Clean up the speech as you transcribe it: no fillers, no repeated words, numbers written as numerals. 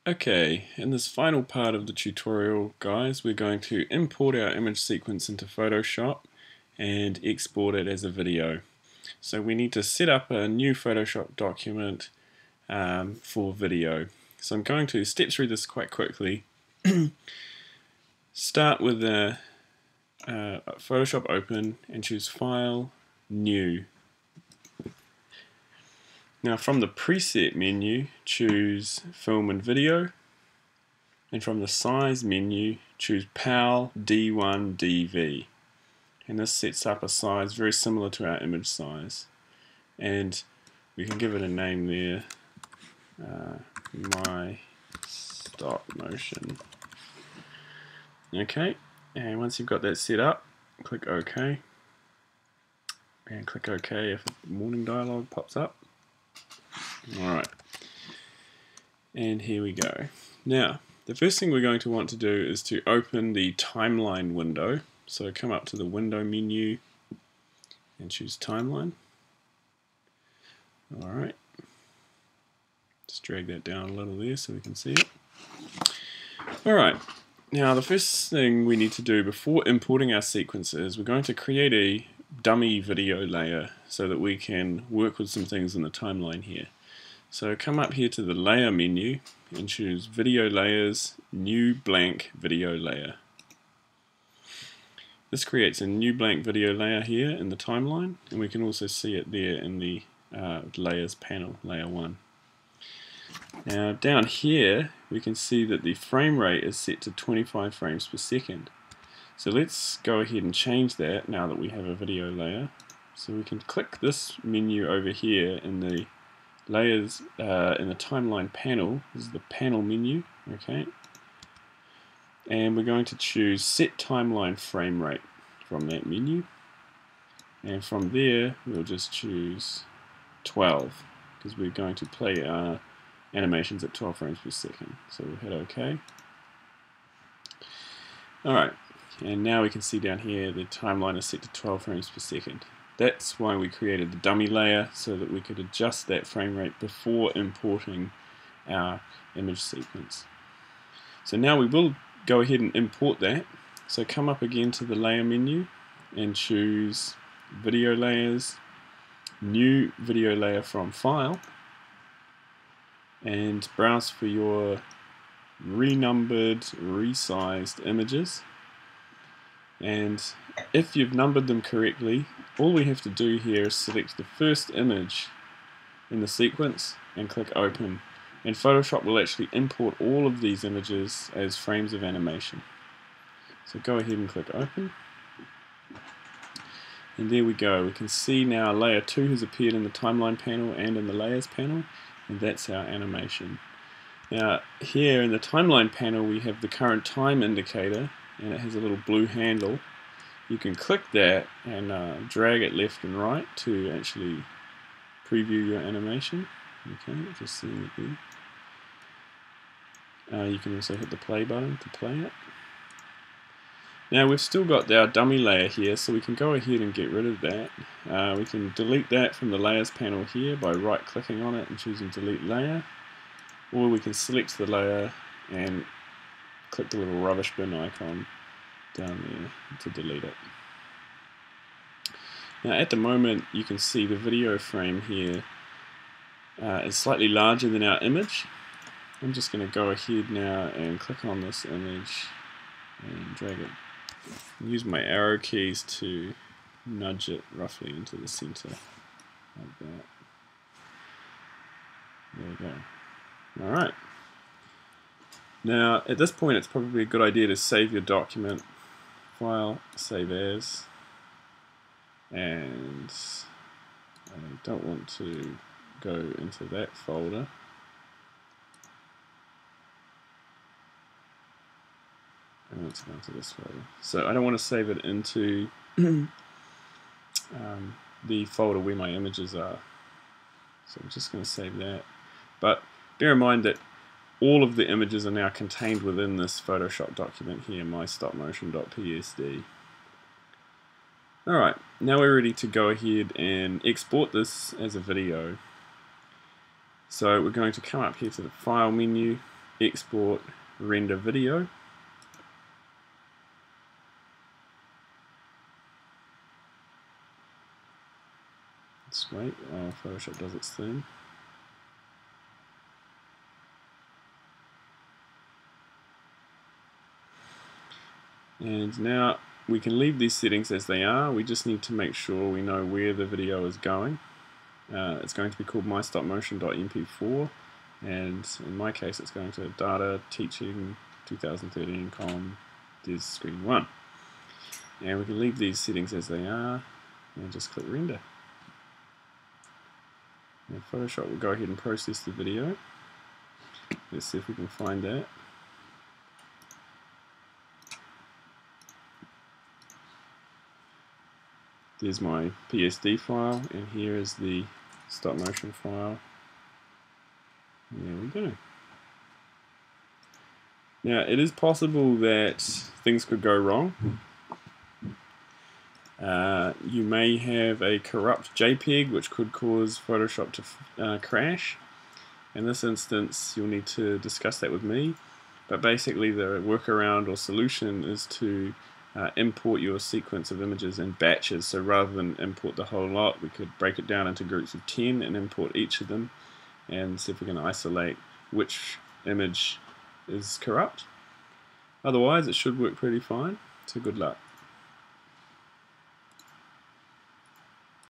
Okay, in this final part of the tutorial, guys, we're going to import our image sequence into Photoshop and export it as a video. So we need to set up a new Photoshop document for video. So I'm going to step through this quite quickly. Start with the Photoshop open and choose File, New. Now from the preset menu, choose Film and Video, and from the size menu, choose PAL D1 DV. And this sets up a size very similar to our image size. And we can give it a name there, my stop motion. Okay, and once you've got that set up, click OK. And click OK if a warning dialog pops up. Alright, and here we go. Now, the first thing we're going to want to do is to open the timeline window. So come up to the window menu and choose timeline. Alright, just drag that down a little there so we can see it. Alright, now the first thing we need to do before importing our sequences, we're going to create a dummy video layer so that we can work with some things in the timeline here. So come up here to the layer menu and choose video layers, new blank video layer. This creates a new blank video layer here in the timeline, and we can also see it there in the layers panel, layer 1. Now down here we can see that the frame rate is set to 25 frames per second. So let's go ahead and change that now that we have a video layer. So we can click this menu over here in the layers in the timeline panel. This is the panel menu, okay? And we're going to choose set timeline frame rate from that menu. And from there we'll just choose 12 because we're going to play our animations at 12 frames per second. So we'll hit OK. Alright, and now we can see down here the timeline is set to 12 frames per second. That's why we created the dummy layer, so that we could adjust that frame rate before importing our image sequence. So now we will go ahead and import that. So come up again to the layer menu and choose video layers, new video layer from file, and browse for your renumbered, resized images. And if you've numbered them correctly, all we have to do here is select the first image in the sequence and click open, and Photoshop will actually import all of these images as frames of animation. So go ahead and click open, and there we go. We can see now layer 2 has appeared in the timeline panel and in the layers panel, and that's our animation. Now here in the timeline panel we have the current time indicator, and it has a little blue handle. You can click that and drag it left and right to actually preview your animation. Okay, just seeing it there. You can also hit the play button to play it. Now we've still got our dummy layer here, so we can go ahead and get rid of that. We can delete that from the layers panel here by right clicking on it and choosing delete layer, or we can select the layer and click the little rubbish bin icon down there to delete it. Now at the moment you can see the video frame here is slightly larger than our image. I'm just going to go ahead now and click on this image and drag it. Use my arrow keys to nudge it roughly into the center like that. There we go. Alright. Now, at this point, it's probably a good idea to save your document. File, save as, and I don't want to go into that folder. And let's go into this folder. So I don't want to save it into the folder where my images are. So I'm just going to save that. But bear in mind that all of the images are now contained within this Photoshop document here, my stopmotion.psd. Alright, now we're ready to go ahead and export this as a video. So we're going to come up here to the File menu export render video. Let's wait while Photoshop does its thing. And now we can leave these settings as they are. We just need to make sure we know where the video is going. It's going to be called mystopmotion.mp4, and in my case it's going to data teaching 2013 column des screen 1. And we can leave these settings as they are and just click render. And Photoshop will go ahead and process the video. Let's see if we can find that. There's my PSD file, and here is the stop motion file. And there we go. Now, it is possible that things could go wrong. You may have a corrupt JPEG, which could cause Photoshop to crash. In this instance, you'll need to discuss that with me. But basically, the workaround or solution is to import your sequence of images in batches. So rather than import the whole lot, we could break it down into groups of 10 and import each of them and see if we can isolate which image is corrupt. Otherwise, it should work pretty fine. So good luck.